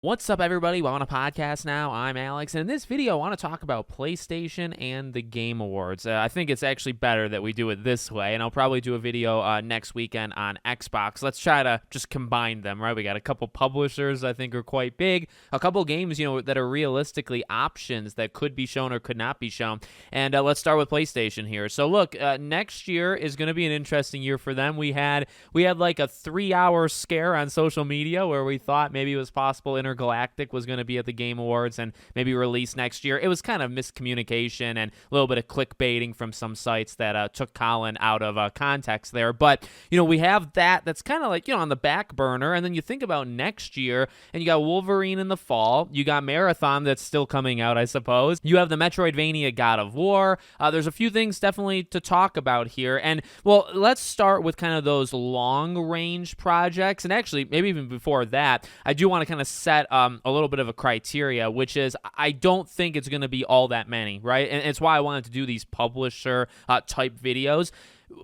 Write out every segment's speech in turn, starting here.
What's up, everybody? Welcome to podcast now. I'm Alex, and in this video, I want to talk about PlayStation and the Game Awards. I think it's actually better that we do it this way, and I'll probably do a video next weekend on Xbox. Let's try to just combine them, right? We got a couple publishers I think are quite big, a couple games, that are realistically options that could be shown or could not be shown. And let's start with PlayStation here. So look, next year is going to be an interesting year for them. We had like a 3-hour scare on social media where we thought maybe it was possible Intergalactic was going to be at the Game Awards and maybe released next year. It was kind of miscommunication and a little bit of clickbaiting from some sites that took Colin out of context there. But, we have that's kind of like, on the back burner. And then you think about next year and you got Wolverine in the fall. You got Marathon that's still coming out, I suppose. You have the Metroidvania God of War. There's a few things definitely to talk about here. And, well, let's start with kind of those long-range projects. And actually, maybe even before that, I do want to kind of set a little bit of a criteria, which is I don't think it's going to be all that many, right? And it's why I wanted to do these publisher type videos.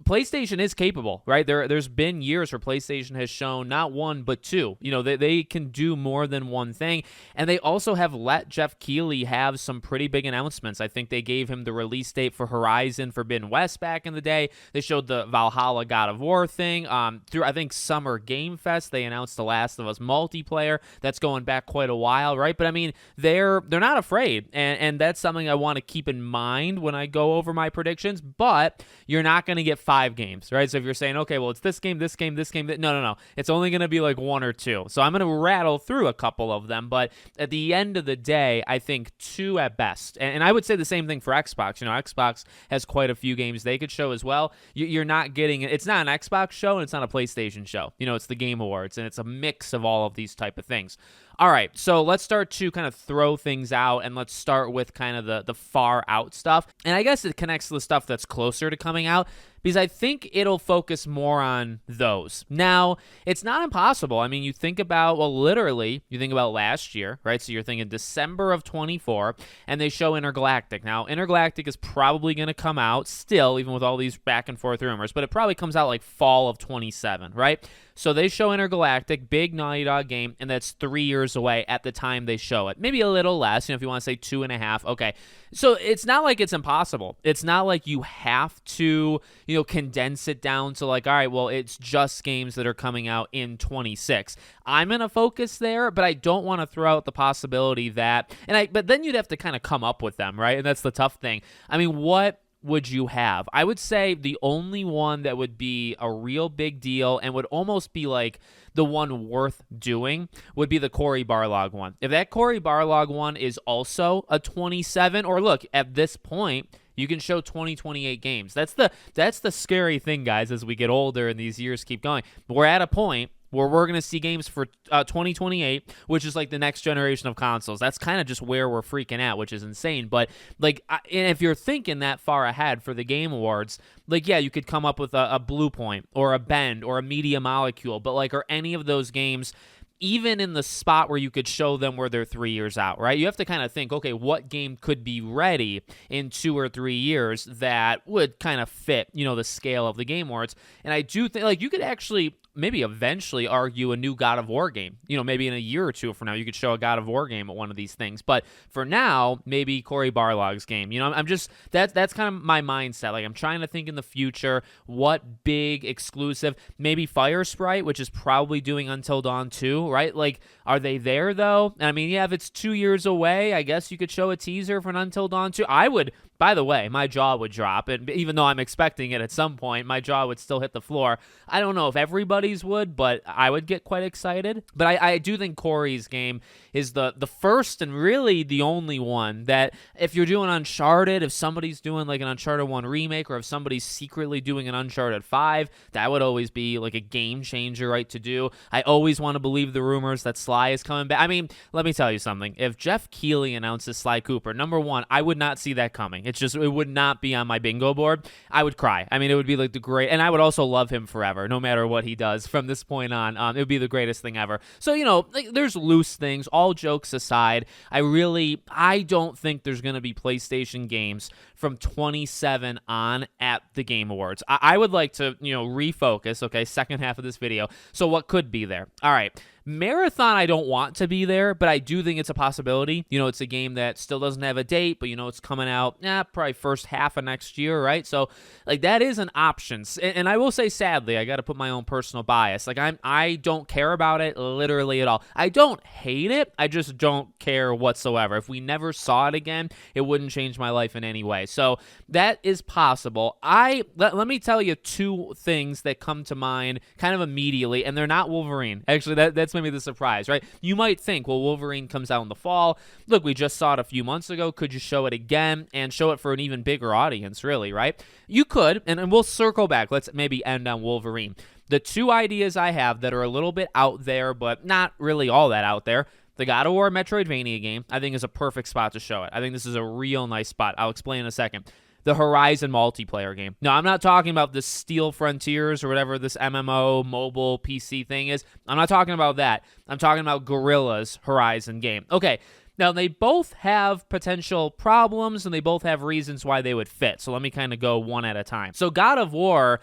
PlayStation is capable, right? There's been years where PlayStation has shown not one, but two. They can do more than one thing. And they also have let Jeff Keighley have some pretty big announcements. I think they gave him the release date for Horizon Forbidden West back in the day. They showed the Valhalla God of War thing. Through, I think, Summer Game Fest, they announced The Last of Us multiplayer. That's going back quite a while, right? But, I mean, they're not afraid. And that's something I want to keep in mind when I go over my predictions. But you're not going to get 5 games, right? So if you're saying, okay, well, it's this game, no. It's only going to be like 1 or 2. So I'm going to rattle through a couple of them, but at the end of the day, I think 2 at best. And I would say the same thing for Xbox. Xbox has quite a few games they could show as well. You're not getting it. It's not an Xbox show and it's not a PlayStation show. It's the Game Awards, and it's a mix of all of these type of things. All right, so let's start to kind of throw things out, and let's start with kind of the far out stuff. And I guess it connects to the stuff that's closer to coming out, because I think it'll focus more on those. Now, it's not impossible. I mean, you think about last year, right? So you're thinking December of 24, and they show Intergalactic. Now, Intergalactic is probably going to come out still, even with all these back and forth rumors, but it probably comes out like fall of 27, right? So they show Intergalactic, big Naughty Dog game, and that's 3 years away at the time they show it. Maybe a little less, if you want to say 2.5. Okay. So it's not like it's impossible. It's not like you have to, condense it down to like, all right, well, it's just games that are coming out in 26. I'm going to focus there, but I don't want to throw out the possibility that, but then you'd have to kind of come up with them, right? And that's the tough thing. I mean, what would you have? I would say the only one that would be a real big deal and would almost be like the one worth doing would be the Cory Barlog one. If that Cory Barlog one is also a 27, or look, at this point, you can show 28 games. That's the scary thing, guys, as we get older and these years keep going. We're at a point where we're going to see games for 2028, which is like the next generation of consoles. That's kind of just where we're freaking out, which is insane. But and if you're thinking that far ahead for the Game Awards, yeah, you could come up with a Blue Point or a Bend or a Media Molecule, but are any of those games even in the spot where you could show them where they're 3 years out, right? You have to kind of think, okay, what game could be ready in 2 or 3 years that would kind of fit, the scale of the Game Awards. And I do think, you could actually maybe eventually argue a new God of War game. Maybe in a year or two from now, you could show a God of War game at one of these things. But for now, maybe Cory Barlog's game. I'm just, that's kind of my mindset. I'm trying to think in the future, what big exclusive, maybe Fire Sprite, which is probably doing Until Dawn 2, right? Are they there though? I mean, yeah, if it's 2 years away, I guess you could show a teaser for an Until Dawn 2. By the way, my jaw would drop, and even though I'm expecting it at some point, my jaw would still hit the floor. I don't know if everybody's would, but I would get quite excited. But I do think Cory's game is the first and really the only one that if you're doing Uncharted, if somebody's doing like an Uncharted 1 remake, or if somebody's secretly doing an Uncharted 5, that would always be like a game changer, right, to do. I always want to believe the rumors that Sly is coming back. I mean, let me tell you something. If Jeff Keighley announces Sly Cooper, number one, I would not see that coming. It would not be on my bingo board. I would cry. I mean, it would be like the great, and I would also love him forever, no matter what he does from this point on. It would be the greatest thing ever. So, there's loose things. All jokes aside, I don't think there's going to be PlayStation games from 27 on at the Game Awards. I would like to, refocus, okay, second half of this video. So what could be there? All right. Marathon, I don't want to be there, but I do think it's a possibility. It's a game that still doesn't have a date, but it's coming out probably first half of next year, right? So like that is an option. And I will say, sadly, I got to put my own personal bias. Like I don't care about it literally at all. I don't hate it. I just don't care whatsoever. If we never saw it again, it wouldn't change my life in any way. So that is possible. Let me tell you two things that come to mind kind of immediately, and they're not Wolverine. Actually, that's maybe the surprise, right? You might think, well, Wolverine comes out in the fall. Look, we just saw it a few months ago. Could you show it again and show it for an even bigger audience, really, right? You could, and we'll circle back. Let's maybe end on Wolverine. The two ideas I have that are a little bit out there, but not really all that out there, the God of War Metroidvania game, I think is a perfect spot to show it. I think this is a real nice spot. I'll explain in a second. The Horizon multiplayer game. No, I'm not talking about the Steel Frontiers or whatever this MMO mobile PC thing is. I'm not talking about that. I'm talking about Guerrilla's Horizon game. Okay, now they both have potential problems and they both have reasons why they would fit. So let me kind of go one at a time. So God of War,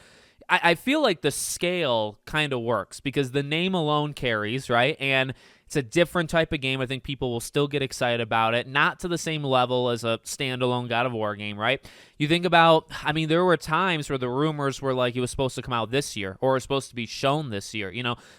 I feel like the scale kind of works because the name alone carries, right? And it's a different type of game. I think people will still get excited about it. Not to the same level as a standalone God of War game, right? You think about, there were times where the rumors were like it was supposed to come out this year or it was supposed to be shown this year,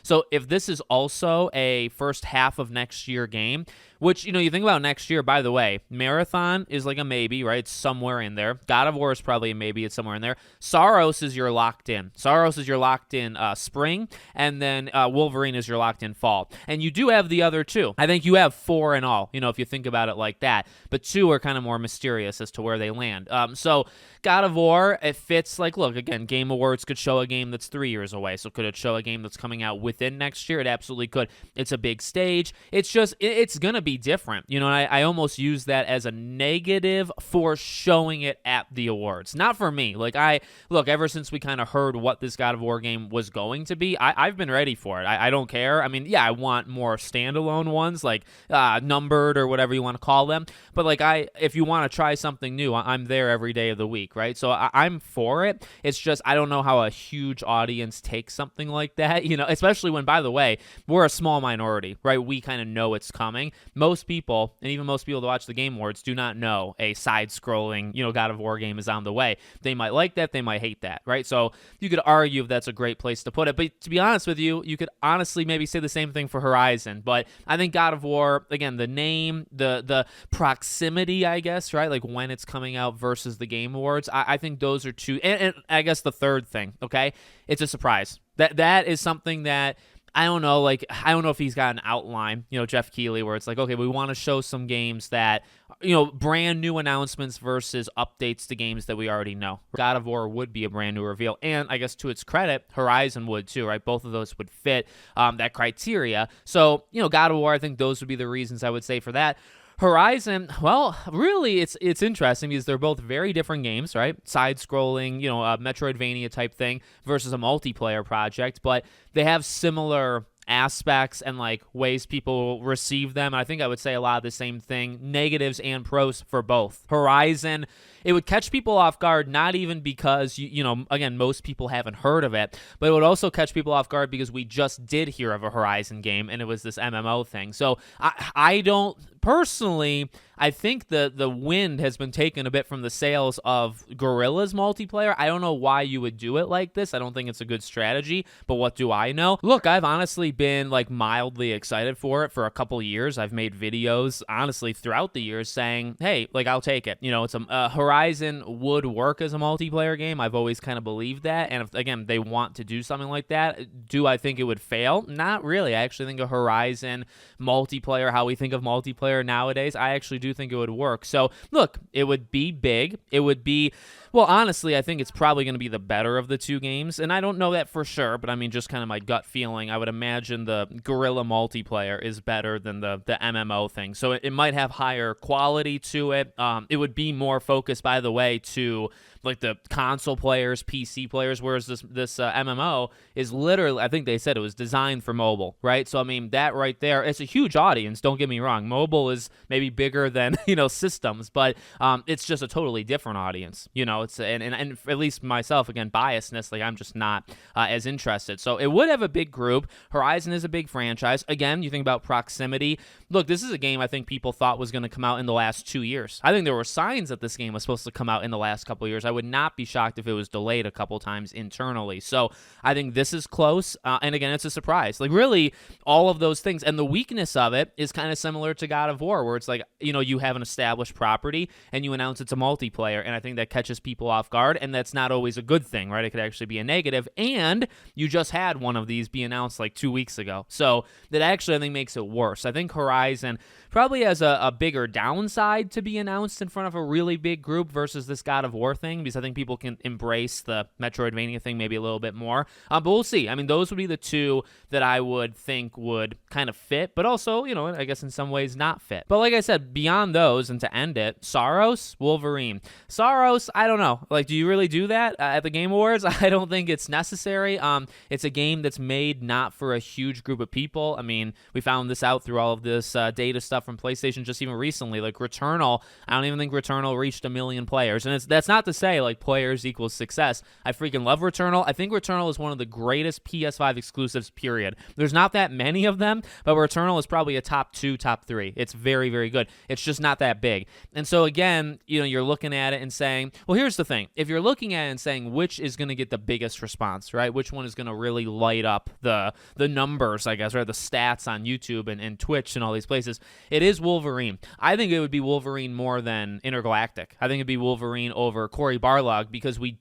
So if this is also a first half of next year game, which, you think about next year, by the way, Marathon is like a maybe, right? It's somewhere in there. God of War is probably a maybe. It's somewhere in there. Saros is your locked in. Saros is your locked in spring, and then Wolverine is your locked in fall. And you do have the other two. I think you have 4 in all, if you think about it like that. But 2 are kind of more mysterious as to where they land. So God of War, it fits like, look, again, Game Awards could show a game that's 3 years away. So could it show a game that's coming out within next year? It absolutely could. It's a big stage. It's just, it's going to be different. And I almost use that as a negative for showing it at the awards. Not for me. Like ever since we kind of heard what this God of War game was going to be, I've been ready for it. I don't care. I want more standalone ones like numbered or whatever you want to call them. But if you want to try something new, I'm there every day of the week, right? So I'm for it. It's just I don't know how a huge audience takes something like that, especially when, by the way, we're a small minority, right? We kind of know it's coming. Most people, and even most people that watch the Game Awards, do not know a side-scrolling, God of War game is on the way. They might like that, they might hate that, right? So you could argue if that's a great place to put it. But to be honest with you, you could honestly maybe say the same thing for Horizon. But I think God of War, again, the name, the proximity, I guess, right? Like when it's coming out versus the Game Awards, I think those are two. And I guess the third thing, okay? It's a surprise. That is something that I don't know, I don't know if he's got an outline, Jeff Keighley, where it's like, okay, we want to show some games that, brand new announcements versus updates to games that we already know. God of War would be a brand new reveal. And I guess to its credit, Horizon would too, right? Both of those would fit that criteria. So, God of War, I think those would be the reasons I would say for that. Horizon, well, really, it's interesting because they're both very different games, right? Side-scrolling, a Metroidvania type thing versus a multiplayer project, but they have similar aspects and ways people receive them. I think I would say a lot of the same thing, negatives and pros for both. Horizon, it would catch people off guard, not even because, again, most people haven't heard of it, but it would also catch people off guard because we just did hear of a Horizon game and it was this MMO thing. So I don't, personally, I think the wind has been taken a bit from the sails of Guerrilla's multiplayer. I don't know why you would do it like this. I don't think it's a good strategy, but what do I know? Look, I've honestly been mildly excited for it for a couple years. I've made videos, honestly, throughout the years saying, hey, I'll take it. It's a Horizon would work as a multiplayer game. I've always kind of believed that. And if, again, they want to do something like that, do I think it would fail? Not really. I actually think a Horizon multiplayer, how we think of multiplayer nowadays, I actually do think it would work. So, look, it would be big. It would be, well, honestly, I think it's probably going to be the better of the two games. And I don't know that for sure, but just kind of my gut feeling, I would imagine the Guerrilla multiplayer is better than the MMO thing. So it might have higher quality to it. It would be more focused, by the way, to the console players, PC players, whereas this MMO is literally, I think they said it was designed for mobile, right? So, that right there, it's a huge audience, don't get me wrong. Mobile is maybe bigger than, systems, but it's just a totally different audience, It's and at least myself, again, biasness, like I'm just not as interested. So it would have a big group. Horizon is a big franchise. Again, you think about proximity. Look, this is a game I think people thought was going to come out in the last 2 years. I think there were signs that this game was supposed to come out in the last couple of years. I would not be shocked if it was delayed a couple times internally. So I think this is close. And again, it's a surprise. Like really, all of those things. And the weakness of it is kind of similar to God of War, where it's like, you have an established property and you announce it's a multiplayer. And I think that catches people off guard. And that's not always a good thing, right? It could actually be a negative. And you just had one of these be announced like 2 weeks ago. So that actually, I think, makes it worse. I think Horizon probably has a bigger downside to be announced in front of a really big group versus this God of War thing, because I think people can embrace the Metroidvania thing maybe a little bit more. But we'll see. I mean, those would be the two that I would think would kind of fit, but also, I guess in some ways not fit. But like I said, beyond those, and to end it, Saros, Wolverine. Saros, I don't know. Like, do you really do that at the Game Awards? I don't think it's necessary. It's a game that's made not for a huge group of people. I mean, we found this out through all of this data stuff from PlayStation just even recently. Like Returnal, I don't even think Returnal reached 1 million players. And that's not to say like players equals success. I freaking love Returnal. I think Returnal is one of the greatest PS5 exclusives, period. There's not that many of them, but Returnal is probably a top 2, top 3. It's very, very good. It's just not that big. And so again, you're looking at it and saying, well, here's the thing. If you're looking at it and saying which is going to get the biggest response, right? Which one is going to really light up the numbers, I guess, right? The stats on YouTube and Twitch and all these places, it is Wolverine. I think it would be Wolverine more than Intergalactic. I think it'd be Wolverine over Cory Barlog, because we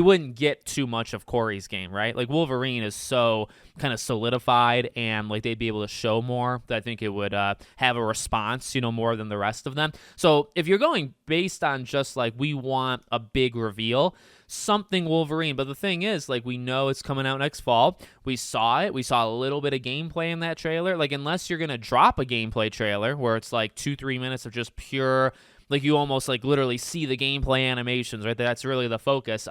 wouldn't get too much of Cory's game, right? Like Wolverine is so kind of solidified, and like they'd be able to show more. That I think it would have a response, more than the rest of them. So if you're going based on just like we want a big reveal, something Wolverine. But the thing is, like, we know it's coming out next fall. We saw it. We saw a little bit of gameplay in that trailer. Like, unless you're going to drop a gameplay trailer where it's like 2-3 minutes of just pure, like, you almost like literally see the gameplay animations, right? That's really the focus.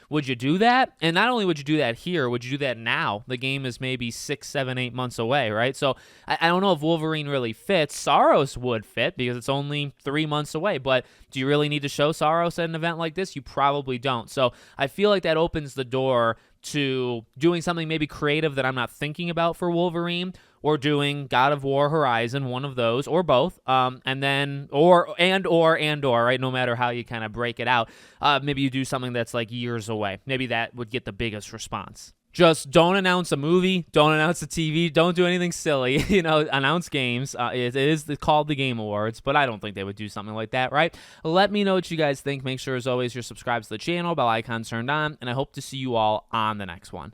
Would you do that? And not only would you do that here, would you do that now? The game is maybe 6, 7, 8 months away, right? So I don't know if Wolverine really fits. Saros would fit because it's only 3 months away. But do you really need to show Saros at an event like this? You probably don't. So I feel like that opens the door to doing something maybe creative that I'm not thinking about for Wolverine, or doing God of War, Horizon, one of those, or both, and then, or, right, no matter how you kind of break it out. Maybe you do something that's like years away. Maybe that would get the biggest response. Just don't announce a movie, don't announce a TV, don't do anything silly, announce games. It is called the Game Awards, but I don't think they would do something like that, right? Let me know what you guys think. Make sure, as always, you're subscribed to the channel, bell icon turned on, and I hope to see you all on the next one.